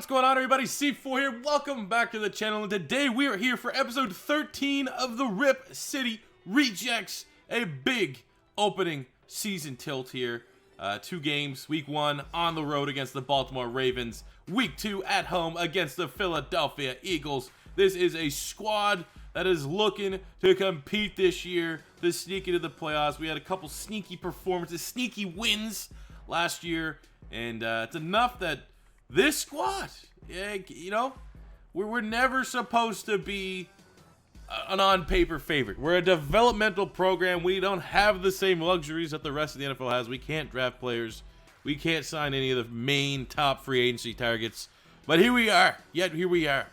What's going on, everybody? C4 here. Welcome back to the channel, and today we are here for episode 13 of the Rip City Rejects. A big opening season tilt here. 2 games. Week 1 on the road against the Baltimore Ravens. Week 2 at home against the Philadelphia Eagles. This is a squad that is looking to compete this year, to sneak into the playoffs. We had a couple sneaky performances, sneaky wins last year, and it's enough that this squad, you know, we're never supposed to be an on-paper favorite. We're a developmental program. We don't have the same luxuries that the rest of the NFL has. We can't draft players. We can't sign any of the main top free agency targets. But here we are. Yet here we are.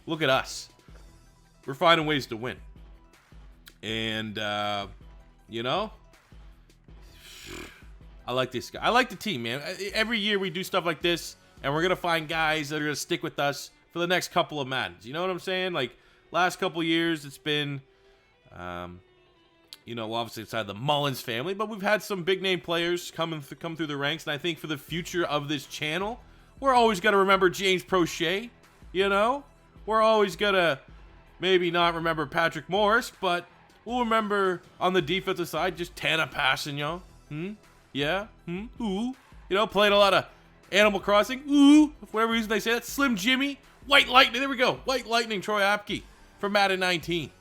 Look at us. We're finding ways to win. And, you know, I like this guy. I like the team, man. Every year we do stuff like this, and we're going to find guys that are going to stick with us for the next couple of Maddens. You know what I'm saying? Like, last couple years, it's been, you know, obviously inside the Mullins family, but we've had some big-name players come through the ranks, and I think for the future of this channel, we're always going to remember James Prochet, you know? We're always going to maybe not remember Patrick Morris, but we'll remember on the defensive side just Tana Passignon. Yeah? Ooh. You know, playing a lot of Animal Crossing. Ooh. For whatever reason they say that. Slim Jimmy. White Lightning. There we go. White Lightning. Troy Apke from Madden 19.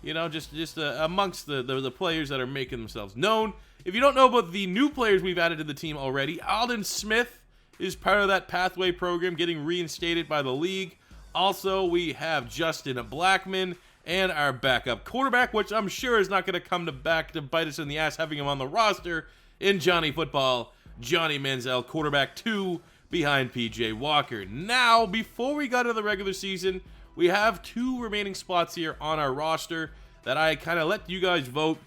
You know, just amongst the players that are making themselves known. If you don't know about the new players we've added to the team already, Aldon Smith is part of that pathway program getting reinstated by the league. Also, we have Justin Blackmon and our backup quarterback, which I'm sure is not going to come back to bite us in the ass having him on the roster, in Johnny Football, Johnny Manziel, quarterback 2 behind PJ Walker. Now, before we got into the regular season, we have 2 remaining spots here on our roster that I kind of let you guys vote.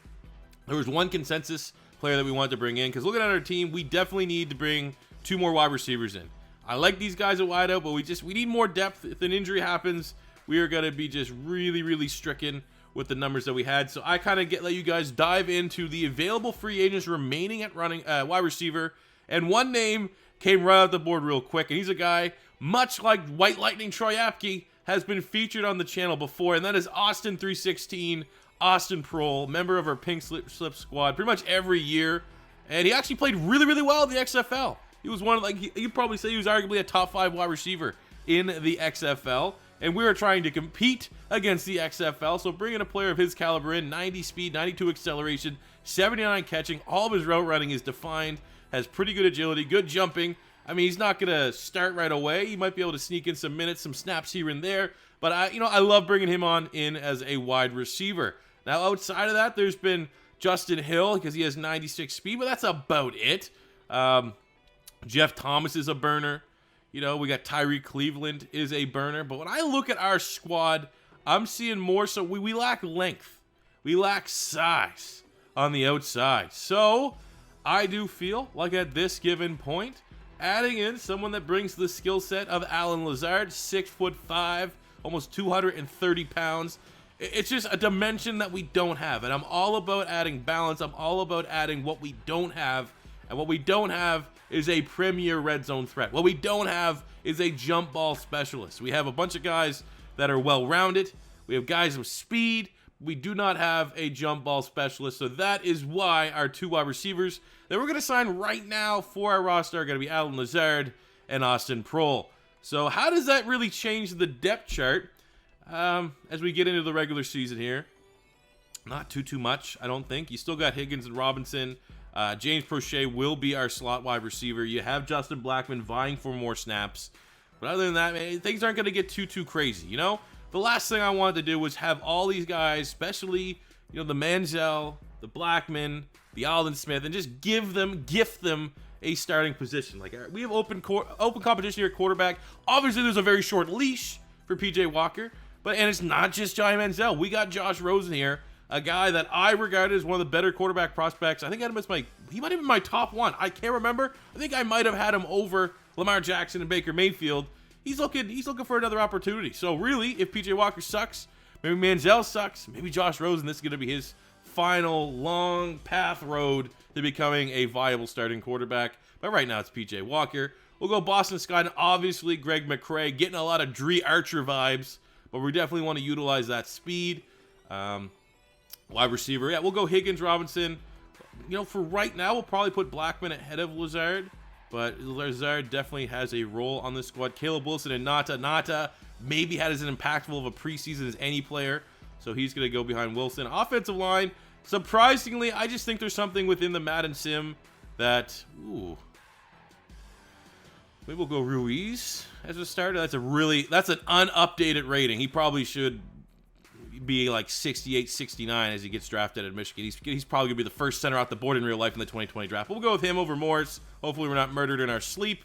There was one consensus player that we wanted to bring in, because looking at our team, we definitely need to bring 2 more wide receivers in. I like these guys at wide out, but we need more depth. If an injury happens, we are going to be just really stricken with the numbers that we had. So I kind of let you guys dive into the available free agents remaining at running wide receiver. And one name came right off the board real quick, and he's a guy, much like White Lightning Troy Apke, has been featured on the channel before, and that is Austin 316, Austin Prohl, member of our Pink Slip squad pretty much every year. And he actually played really well in the XFL. He was one of, like, you'd probably say he was arguably a top 5 wide receiver in the XFL. And we were trying to compete against the XFL, so bringing a player of his caliber in, 90 speed, 92 acceleration, 79 catching, all of his route running is defined, has pretty good agility, good jumping. I mean, he's not going to start right away. He might be able to sneak in some minutes, some snaps here and there, but I love bringing him on in as a wide receiver. Now, outside of that, there's been Justin Hill, because he has 96 speed, but that's about it. Jeff Thomas is a burner. You know, we got Tyree Cleveland is a burner. But when I look at our squad, I'm seeing more so we lack length. We lack size on the outside. So I do feel like at this given point, adding in someone that brings the skill set of Allen Lazard, 6'5", almost 230 pounds. It's just a dimension that we don't have. And I'm all about adding balance. I'm all about adding what we don't have. And what we don't have is a premier red zone threat. What we don't have is a jump ball specialist. We have a bunch of guys that are well-rounded. We have guys with speed. We do not have a jump ball specialist. So that is why our 2 wide receivers that we're going to sign right now for our roster are going to be Allen Lazard and Austin Prohl. So how does that really change the depth chart as we get into the regular season here? Not too much, I don't think. You still got Higgins and Robinson. James Prochet will be our slot wide receiver. You have Justin Blackmon vying for more snaps. But other than that, man, things aren't going to get too crazy, you know? The last thing I wanted to do was have all these guys, especially, you know, the Manziel, the Blackmon, the Aldon Smith, and just gift them a starting position. Like, we have open competition here at quarterback. Obviously, there's a very short leash for PJ Walker. And it's not just Johnny Manziel. We got Josh Rosen here, a guy that I regard as one of the better quarterback prospects. I think I had him as he might have been my top 1. I can't remember. I think I might have had him over Lamar Jackson and Baker Mayfield. He's looking for another opportunity. So really, if PJ Walker sucks, maybe Manziel sucks, maybe Josh Rosen, this is going to be his final long path road to becoming a viable starting quarterback. But right now it's PJ Walker. We'll go Boston Scott, and obviously Greg McCrae, getting a lot of Dree Archer vibes, but we definitely want to utilize that speed. Wide receiver, yeah, we'll go Higgins, Robinson. You know, for right now, we'll probably put Blackman ahead of Lazard, but Lazard definitely has a role on this squad. Caleb Wilson and Nata maybe had as an impactful of a preseason as any player, so he's going to go behind Wilson. Offensive line, surprisingly, I just think there's something within the Madden sim that, ooh, maybe we'll go Ruiz as a starter. That's an unupdated rating. He probably should be like 68, 69 as he gets drafted at Michigan. He's probably going to be the first center off the board in real life in the 2020 draft. We'll go with him over Morris. Hopefully we're not murdered in our sleep.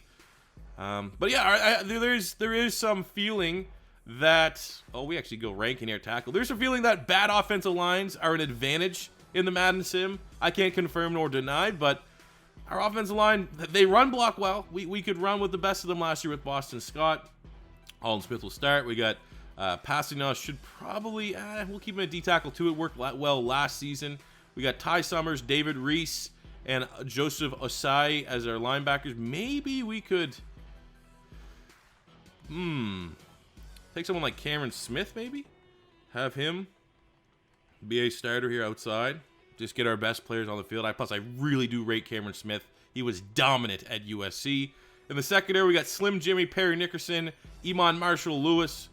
But yeah, there is some feeling that, oh, we actually go ranking air tackle. There's a feeling that bad offensive lines are an advantage in the Madden sim. I can't confirm nor deny, but our offensive line, they run block well. We could run with the best of them last year with Boston Scott. Alden Smith will start. We got passing now should probably, we'll keep him at D-tackle too. It worked well last season. We got Ty Summers, David Reese, and Joseph Osai as our linebackers. Maybe we could, take someone like Cameron Smith maybe? Have him be a starter here outside. Just get our best players on the field. Plus, I really do rate Cameron Smith. He was dominant at USC. In the secondary, we got Slim Jimmy, Perry Nickerson, Iman Marshall Lewis.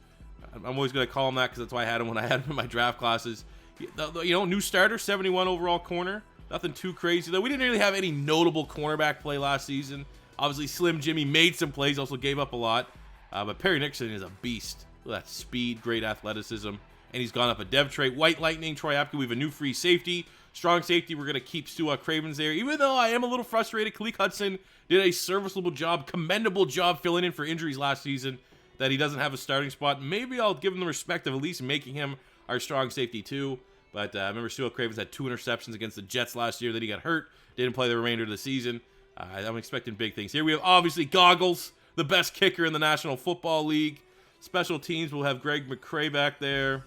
I'm always going to call him that because that's why I had him when I had him in my draft classes. You know, new starter, 71 overall corner. Nothing too crazy, though. We didn't really have any notable cornerback play last season. Obviously, Slim Jimmy made some plays, also gave up a lot. But Perry Nickerson is a beast. Look at that speed, great athleticism. And he's gone up a dev trait. White Lightning, Troy Apke. We have a new free safety. Strong safety, we're going to keep Stu Cravens there. Even though I am a little frustrated, Khaleke Hudson did a serviceable job, commendable job filling in for injuries last season, that he doesn't have a starting spot. Maybe I'll give him the respect of at least making him our strong safety too. But remember, Stu Cravens had 2 interceptions against the Jets last year. Then he got hurt. Didn't play the remainder of the season. I'm expecting big things here. We have obviously Goggles, the best kicker in the National Football League. Special teams, we'll have Greg McCrae back there.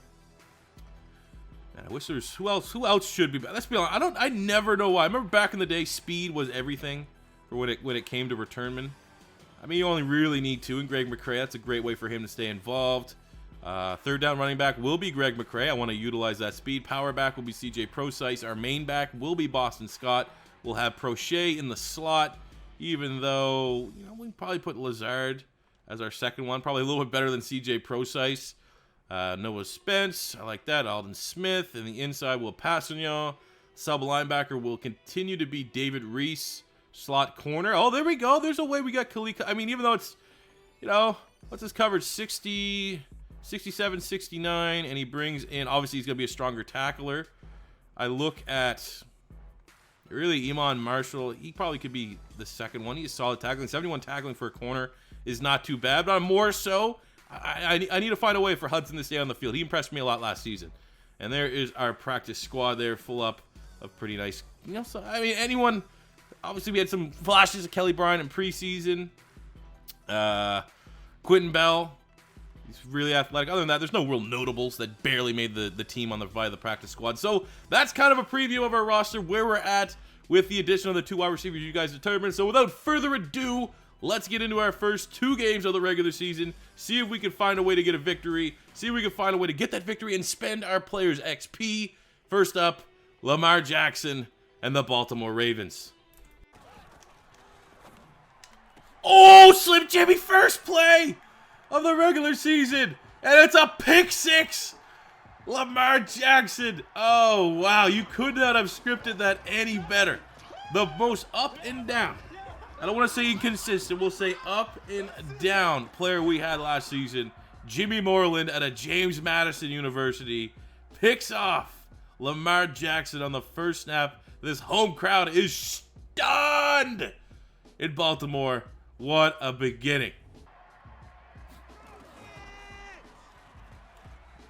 Man, I wish there's who else should be back. Let's be honest. I never know why. I remember back in the day, speed was everything for when it came to returnmen. I mean, you only really need 2, and Greg McCrae, that's a great way for him to stay involved. Third down running back will be Greg McCrae. I want to utilize that speed. Power back will be CJ Procise. Our main back will be Boston Scott. We'll have Prochet in the slot, even though, you know, we can probably put Lazard as our second one. Probably a little bit better than CJ Procise. Noah Spence, I like that. Alden Smith. And the inside will Passignon. Sub linebacker will continue to be David Reese. Slot corner. Oh, there we go. There's a way we got Khaleke. I mean, even though it's, you know, what's his coverage? 60, 67, 69. And he brings in, obviously, he's going to be a stronger tackler. I look at, really, Iman Marshall. He probably could be the second one. He's solid tackling. 71 tackling for a corner is not too bad. But more so, I need to find a way for Hudson to stay on the field. He impressed me a lot last season. And there is our practice squad there, full up of pretty nice, you know, so, I mean, anyone. Obviously, we had some flashes of Kelly Bryant in preseason. Quentin Bell, he's really athletic. Other than that, there's no real notables that barely made the team via the practice squad. So that's kind of a preview of our roster, where we're at with the addition of the 2 wide receivers you guys determined. So without further ado, let's get into our first 2 games of the regular season. See if we can find a way to get a victory. See if we can find a way to get that victory and spend our players' XP. First up, Lamar Jackson and the Baltimore Ravens. Oh, Slim Jimmy, first play of the regular season. And it's a pick 6. Lamar Jackson. Oh, wow. You could not have scripted that any better. The most up and down. I don't want to say inconsistent. We'll say up and down player we had last season. Jimmy Moreland at a James Madison University picks off Lamar Jackson on the first snap. This home crowd is stunned in Baltimore. What a beginning.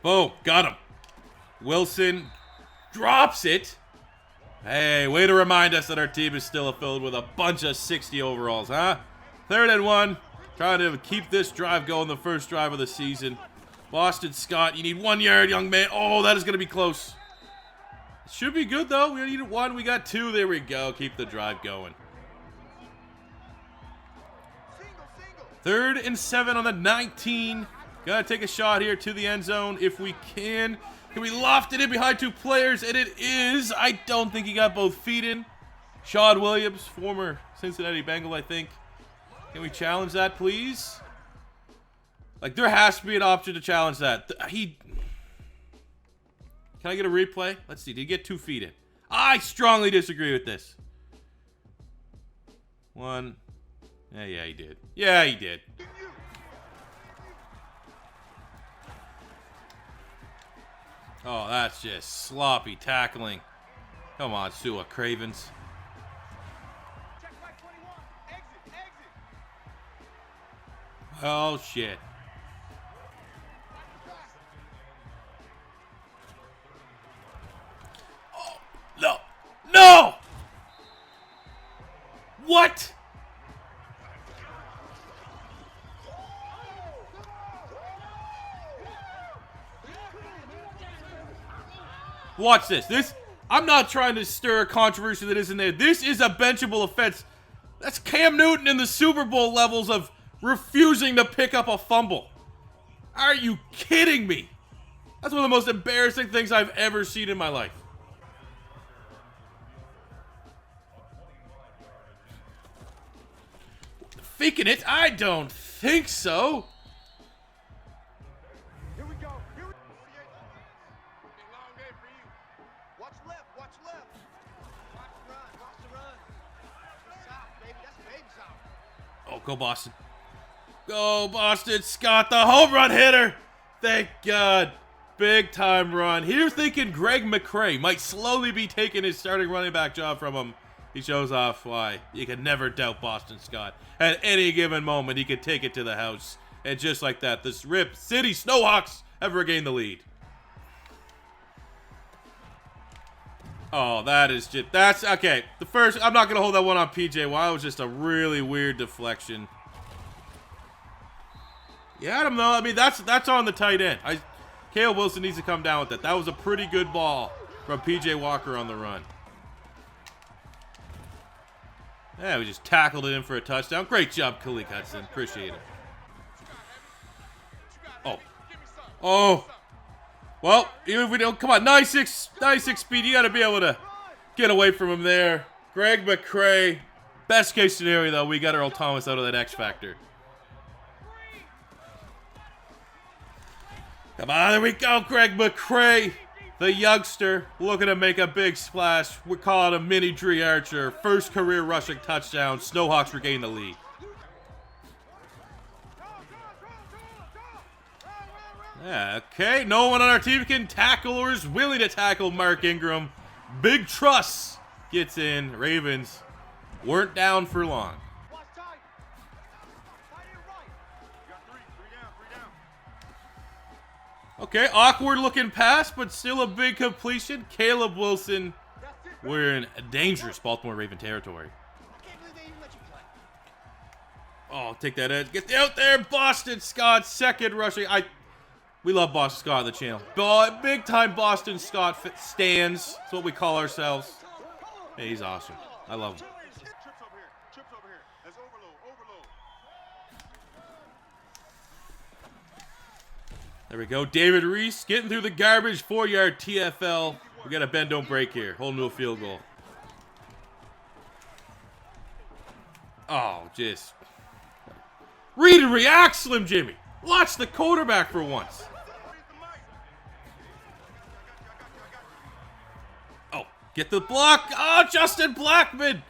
Boom, got him. Wilson drops it. Hey, way to remind us that our team is still filled with a bunch of 60 overalls, huh? 3rd and 1. Trying to keep this drive going, the first drive of the season. Boston Scott, you need 1 yard, young man. Oh, that is going to be close. Should be good, though. We needed 1. We got 2. There we go. Keep the drive going. 3rd and 7 on the 19. Gotta take a shot here to the end zone if we can. Can we loft it in behind 2 players? And it is. I don't think he got both feet in. Shawn Williams, former Cincinnati Bengal, I think. Can we challenge that, please? Like, there has to be an option to challenge that. Can I get a replay? Let's see. Did he get 2 feet in? I strongly disagree with this. 1. Yeah, he did. Yeah, he did. Oh, that's just sloppy tackling. Come on, Sua Cravens. Oh, shit. Oh, no. No! What? Watch this. I'm not trying to stir a controversy that isn't there. This is a benchable offense. That's Cam Newton in the Super Bowl levels of refusing to pick up a fumble. Are you kidding me? That's one of the most embarrassing things I've ever seen in my life. Faking it? I don't think so. Here we go. Big long day for you. Watch left. Watch the run. South, baby. That's baby south. Oh, go Boston. Go Boston Scott, the home run hitter. Thank God. Big time run. Here thinking Greg McCray might slowly be taking his starting running back job from him. He shows off why you can never doubt Boston Scott. At any given moment, he could take it to the house. And just like that, the Rip City Snowhawks have regained the lead. Oh, that's okay. The first, I'm not going to hold that one on PJ. Wow, it was just a really weird deflection. Yeah, I don't know. I mean, that's on the tight end. Caleb Wilson needs to come down with that. That was a pretty good ball from PJ Walker on the run. Yeah, we just tackled it in for a touchdown. Great job, Khalil Hudson. Appreciate it. Oh. Well, even if we don't, come on, 96 speed. You got to be able to get away from him there. Greg McCray. Best case scenario, though, we got Earl Thomas out of that X Factor. Come on, there we go, Greg McCray. The youngster looking to make a big splash. We're calling him Mini Dree Archer. First career rushing touchdown. Snowhawks regain the lead. Yeah, okay, no one on our team can tackle or is willing to tackle Mark Ingram. Big Truss gets in. Ravens weren't down for long. Okay, awkward looking pass, but still a big completion. Caleb Wilson. We're in dangerous Baltimore Raven territory. Oh, take that edge. Get out there, Boston Scott. Second rushing. We love Boston Scott on the channel. Big time Boston Scott stands. That's what we call ourselves. Hey, he's awesome. I love him. There we go. David Reese getting through the garbage. 4-yard TFL. We got a bend, don't break here. Holding to a field goal. Oh, just. Read and react, Slim Jimmy. Watch the quarterback for once. Oh, get the block. Oh, Justin Blackman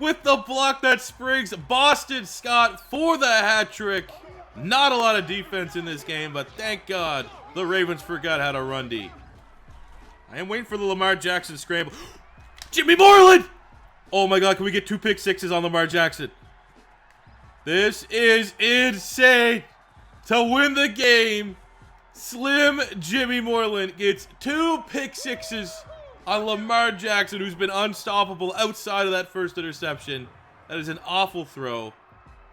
with the block that springs. Boston Scott for the hat trick. Not a lot of defense in this game, but thank God the Ravens forgot how to run D. I am waiting for the Lamar Jackson scramble. Jimmy Moreland! Oh my God, can we get 2 pick sixes on Lamar Jackson? This is insane. To win the game, Slim Jimmy Moreland gets 2 pick sixes on Lamar Jackson, who's been unstoppable outside of that first interception. That is an awful throw.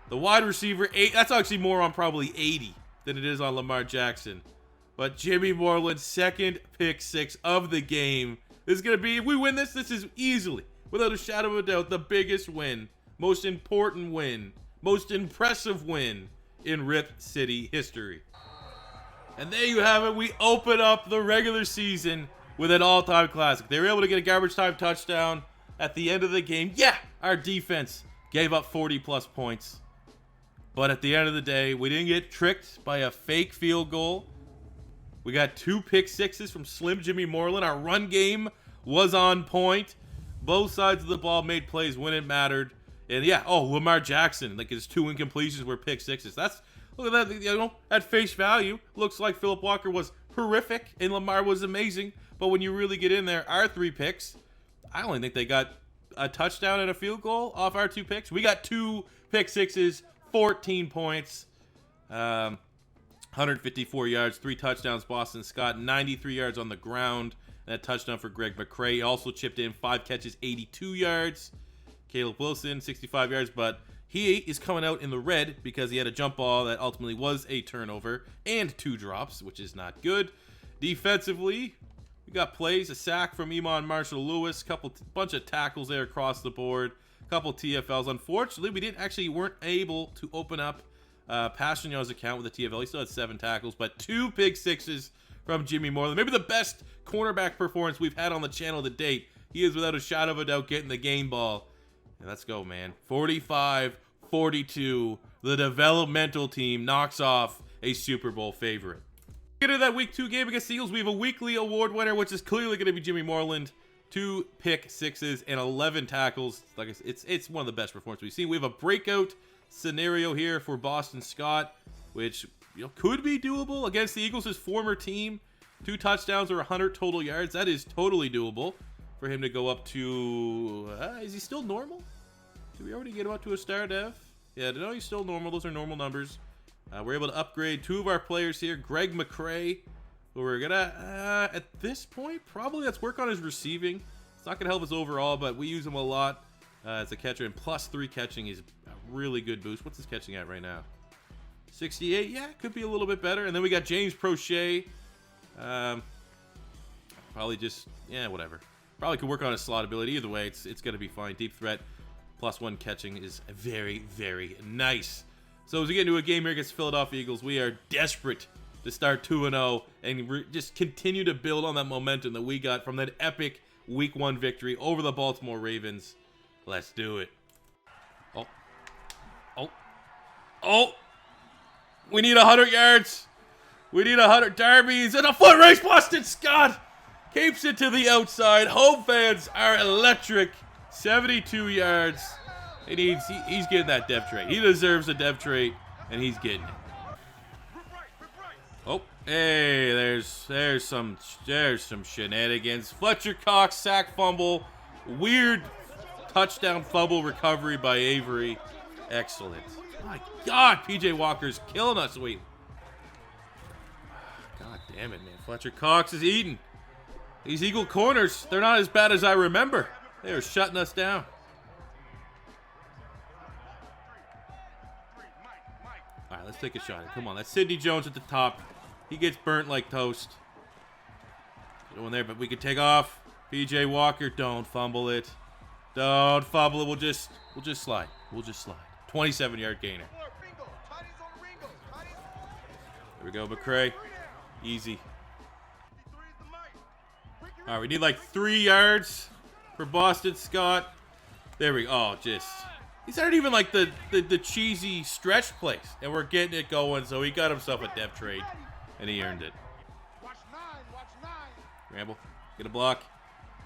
The wide receiver, that's actually more on probably 80 than it is on Lamar Jackson. But Jimmy Moreland's second pick six of the game. This is going to be, if we win this, this is easily, without a shadow of a doubt, the biggest win. Most important win. Most impressive win in Rip City history. And there you have it. We open up the regular season with an all-time classic. They were able to get a garbage time touchdown at the end of the game. Yeah, our defense gave up 40-plus points. But at the end of the day, we didn't get tricked by a fake field goal. We got 2 pick sixes from Slim Jimmy Moreland. Our run game was on point. Both sides of the ball made plays when it mattered. And yeah, Lamar Jackson, like his 2 incompletions were pick sixes. Look at that, at face value, looks like Philip Walker was horrific and Lamar was amazing. But when you really get in there, our 3 picks, I only think they got a touchdown and a field goal off our 2 picks. We got 2 pick sixes, 14 points, 154 yards, 3 touchdowns. Boston Scott, 93 yards on the ground, and a touchdown for Greg McCray. He also chipped in 5 catches, 82 yards. Caleb Wilson, 65 yards, but he is coming out in the red because he had a jump ball that ultimately was a turnover and 2 drops, which is not good. Defensively, we got plays, a sack from Iman Marshall Lewis, bunch of tackles there across the board, a couple TFLs. Unfortunately, we weren't able to open up Passanio's account with the TFL. He still had 7 tackles, but 2 pick sixes from Jimmy Moreland. Maybe the best cornerback performance we've had on the channel to date. He is without a shadow of a doubt getting the game ball. Let's go, man. 45-42. The developmental team knocks off a Super Bowl favorite. Get into that week 2 game against the Eagles. We have a weekly award winner, which is clearly going to be Jimmy Moreland. 2 pick sixes and 11 tackles. Like I said, it's one of the best performances we've seen. We have a breakout scenario here for Boston Scott, which could be doable against the Eagles' former team. 2 touchdowns or 100 total yards. That is totally doable for him to go up to, is he still normal? Did we already get him up to a star dev? Yeah, no, he's still normal. Those are normal numbers. We're able to upgrade 2 of our players here. Greg McCray, who we're gonna, at this point, probably let's work on his receiving. It's not gonna help us overall, but we use him a lot as a catcher, and +3 catching is a really good boost. What's his catching at right now? 68, yeah, could be a little bit better. And then we got James Prochet. Probably just, whatever. Probably could work on his slot ability. Either way, it's going to be fine. Deep threat, +1 catching is very, very nice. So as we get into a game here against Philadelphia Eagles, we are desperate to start 2-0 and just continue to build on that momentum that we got from that epic Week 1 victory over the Baltimore Ravens. Let's do it. Oh! We need 100 yards. We need 100. Darby's in a foot race. Boston Scott keeps it to the outside. Home fans are electric. 72 yards. He's getting that dev trait. He deserves a dev trait, and he's getting it. Oh, hey, there's some shenanigans. Fletcher Cox sack fumble. Weird touchdown fumble recovery by Avery. Excellent. My God, PJ Walker's killing us. Wait. God damn it, man. Fletcher Cox is eating. These Eagle corners, they're not as bad as I remember. They are shutting us down. All right, let's take a shot. Come on, that's Sidney Jones at the top. He gets burnt like toast. Going there, but we can take off. PJ Walker, don't fumble it. Don't fumble it. We'll just slide. We'll just slide. 27-yard gainer. There we go, McCray. Easy. All right, we need like 3 yards for Boston Scott. There we go. Oh, these aren't even like the cheesy stretch plays, and we're getting it going. So he got himself a dev trade, and he earned it. Ramble, get a block.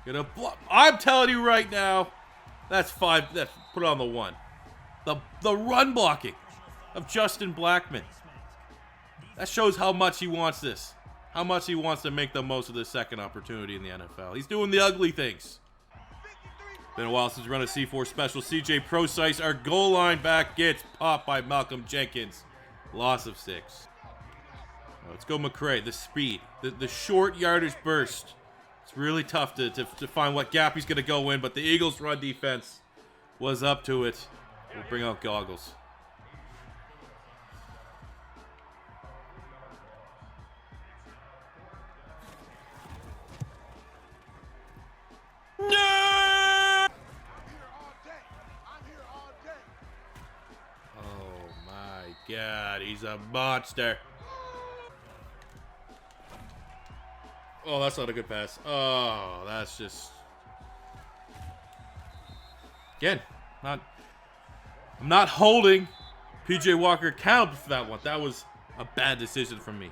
Get a block. I'm telling you right now, that's 5. That's put on the 1. The run blocking of Justin Blackman. That shows how much he wants this. How much he wants to make the most of this second opportunity in the NFL. He's doing the ugly things. Been a while since we run a C4 special. CJ Procise, our goal line back, gets popped by Malcolm Jenkins. Loss of 6. Let's go McCray. The speed. The short yardage burst. It's really tough to find what gap he's going to go in, but the Eagles' run defense was up to it. We'll bring out goggles. No! Oh my God, he's a monster. Oh, that's not a good pass. Oh, that's just... Again, I'm not holding PJ Walker accountable for that one. That was a bad decision from me.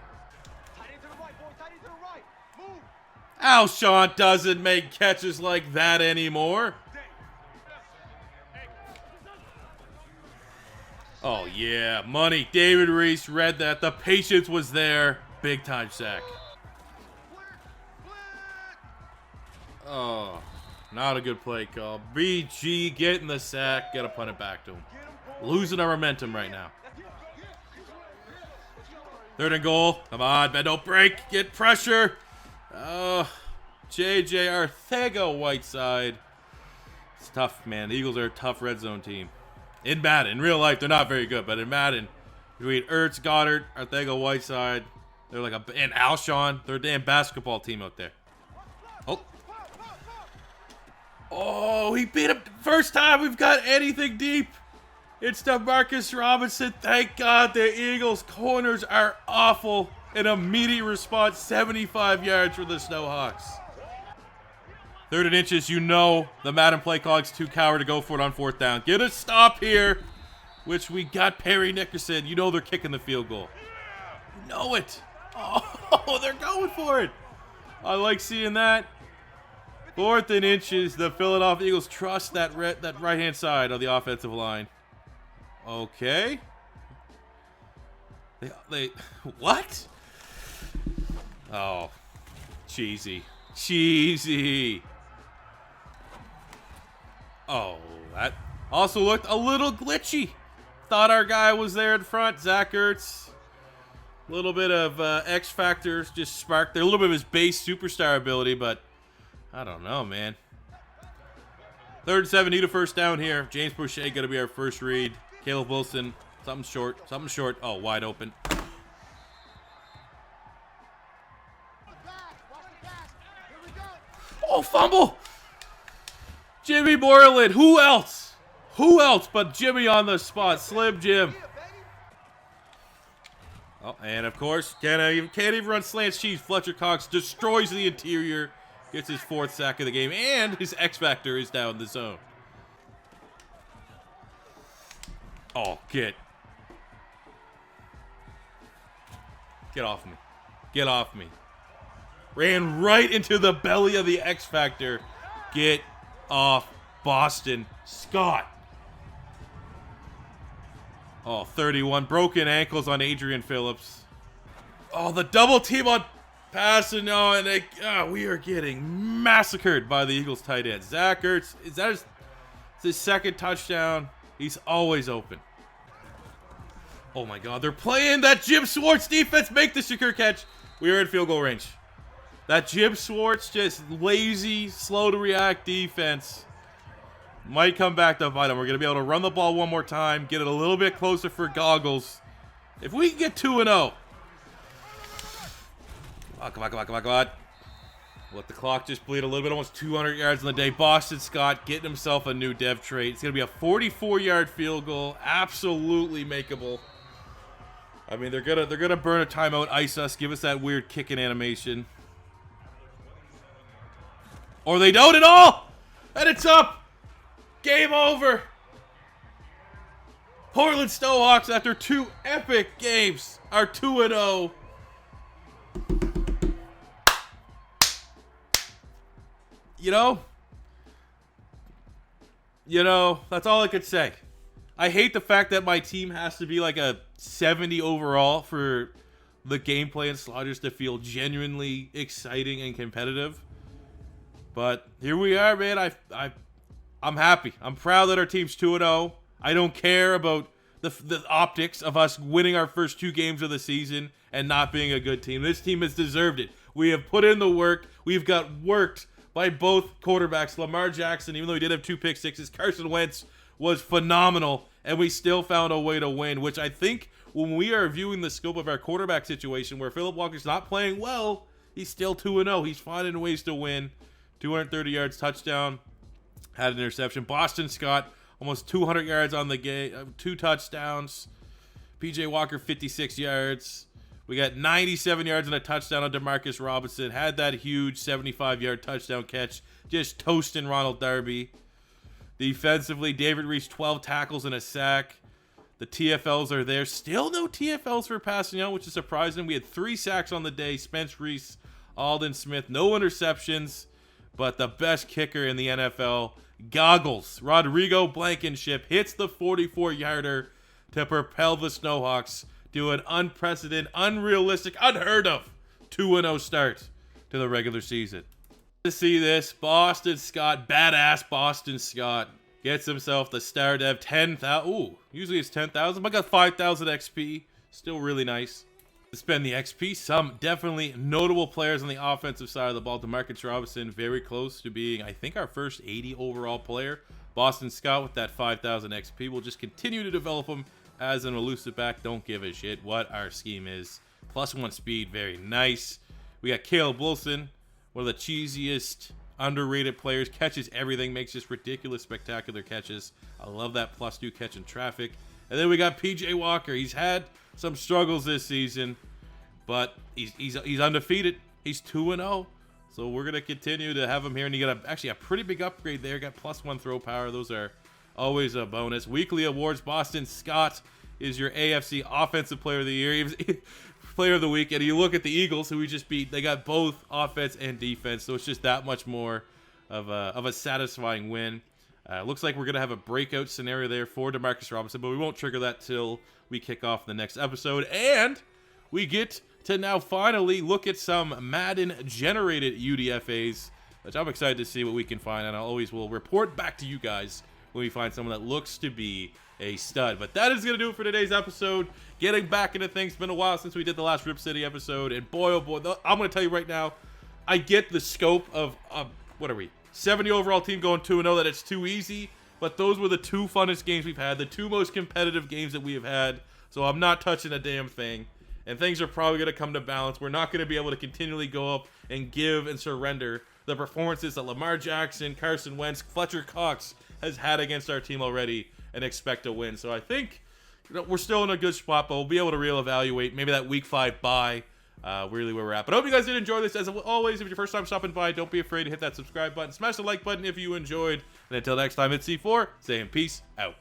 Alshon doesn't make catches like that anymore. Oh, yeah. Money. David Reese read that. The patience was there. Big time sack. Oh, not a good play call. BG getting the sack. Got to punt it back to him. Losing our momentum right now. 3rd and goal. Come on, Ben. Don't break. Get pressure. Oh, JJ Arcega-Whiteside. It's tough, man. The Eagles are a tough red zone team. In Madden. In real life, they're not very good. But in Madden, between Ertz, Goddard, Arcega-Whiteside, they're like and Alshon, they're a damn basketball team out there. Oh, he beat him. First time we've got anything deep. It's Demarcus Robinson. Thank God the Eagles' corners are awful. An immediate response, 75 yards for the Snowhawks. 3rd and inches, you know the Madden play calling's too coward to go for it on 4th down. Get a stop here, which we got Perry Nickerson. You know they're kicking the field goal. You know it. Oh, they're going for it. I like seeing that. 4th and inches, the Philadelphia Eagles trust that right-hand side of the offensive line. Okay. They what? Oh, cheesy. Cheesy. Oh, that also looked a little glitchy. Thought our guy was there in front. Zach Ertz. A little bit of X factor just sparked there. A little bit of his base superstar ability, but I don't know, man. 3rd and 7, need a first down here. James Prochet going to be our first read. Caleb Wilson, something short, something short. Oh, wide open. Oh, fumble! Jimmy Moreland. Who else? Who else but Jimmy on the spot? Slim Jim. Oh, and of course, can't even run slants cheese. Fletcher Cox destroys the interior. Gets his 4th sack of the game, and his X Factor is down the zone. Oh, get off me. Get off me. Ran right into the belly of the X Factor. Get off Boston Scott. Oh, 31. Broken ankles on Adrian Phillips. Oh, the double team on passing. No, and we are getting massacred by the Eagles tight end. Zach Ertz. Is that his 2nd touchdown? He's always open. Oh my God, they're playing that Jim Schwartz defense. Make the secure catch. We are in field goal range. That Jim Schwartz, just lazy, slow to react defense might come back to bite him. We're going to be able to run the ball one more time, get it a little bit closer for Goggles. If we can get 2-0. Come on. Let the clock just bleed a little bit. Almost 200 yards in the day. Boston Scott getting himself a new dev trait. It's going to be a 44-yard field goal. Absolutely makeable. I mean, they're gonna burn a timeout, ice us, give us that weird kicking animation. Or they don't at all! And it's up! Game over! Portland Snowhawks, after 2 epic games, are 2-0. You know, that's all I could say. I hate the fact that my team has to be like a 70 overall for the gameplay and slaughters to feel genuinely exciting and competitive. But here we are, man. I'm happy. I'm proud that our team's 2-0. I don't care about the optics of us winning our first 2 games of the season and not being a good team. This team has deserved it. We have put in the work. We've got worked by both quarterbacks. Lamar Jackson, even though he did have 2 pick sixes, Carson Wentz was phenomenal, and we still found a way to win, which I think when we are viewing the scope of our quarterback situation where Philip Walker's not playing well, he's still 2-0. He's finding ways to win. 230 yards, touchdown, had an interception. Boston Scott, almost 200 yards on the game, 2 touchdowns. PJ Walker, 56 yards. We got 97 yards and a touchdown on Demarcus Robinson. Had that huge 75-yard touchdown catch, just toasting Ronald Darby. Defensively, David Reese, 12 tackles and a sack. The TFLs are there. Still no TFLs for passing out, which is surprising. We had 3 sacks on the day. Spence Reese, Alden Smith, no interceptions. But the best kicker in the NFL, Goggles, Rodrigo Blankenship, hits the 44-yarder to propel the Snowhawks to an unprecedented, unrealistic, unheard of 2-0 start to the regular season. To see this, Boston Scott, badass Boston Scott, gets himself the star dev 10,000. Ooh, usually it's 10,000, but I got 5,000 XP. Still really nice to spend the XP. Some definitely notable players on the offensive side of the ball. Demarcus Robinson, very close to being, I think, our first 80 overall player. Boston Scott with that 5,000 XP. We'll just continue to develop him as an elusive back. Don't give a shit what our scheme is. +1 speed, very nice. We got Caleb Wilson, one of the cheesiest, underrated players. Catches everything, makes just ridiculous, spectacular catches. I love that +2 catch in traffic. And then we got PJ Walker. He's had some struggles this season, but he's undefeated. He's 2-0. So we're going to continue to have him here. And you got actually a pretty big upgrade there. Got +1 throw power. Those are always a bonus. Weekly awards. Boston Scott is your AFC Offensive Player of the Year. He was Player of the Week. And you look at the Eagles, who we just beat. They got both offense and defense. So it's just that much more of a satisfying win. Looks like we're going to have a breakout scenario there for Demarcus Robinson, but we won't trigger that till we kick off the next episode. And we get to now finally look at some Madden-generated UDFAs, which I'm excited to see what we can find, and I always will report back to you guys when we find someone that looks to be a stud. But that is going to do it for today's episode. Getting back into things. It's been a while since we did the last Rip City episode, and boy, oh boy, I'm going to tell you right now, I get the scope of, what are we? 70 overall team going 2-0, that it's too easy, but those were the 2 funnest games we've had, the 2 most competitive games that we have had, so I'm not touching a damn thing, and things are probably going to come to balance. We're not going to be able to continually go up and give and surrender the performances that Lamar Jackson, Carson Wentz, Fletcher Cox has had against our team already and expect to win. So I think we're still in a good spot, but we'll be able to reevaluate maybe that week 5 bye. Really where we're at. But I hope you guys did enjoy this. As always, if it's your first time stopping by, don't be afraid to hit that subscribe button. Smash the like button if you enjoyed. And until next time, it's C4 saying peace out.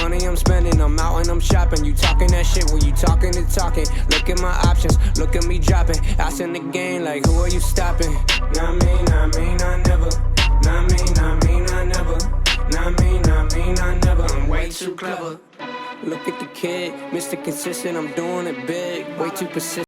Money I'm spending, I'm out and I'm shopping. You talking that shit when you talking to talking. Look at my options, look at me dropping. Ass in the game like who are you stopping? Not me, not me, not never. Not me, not me, not never. Not me, not me, not never. I'm way too clever. Look at the kid, Mr. Consistent, I'm doing it big, way too persistent.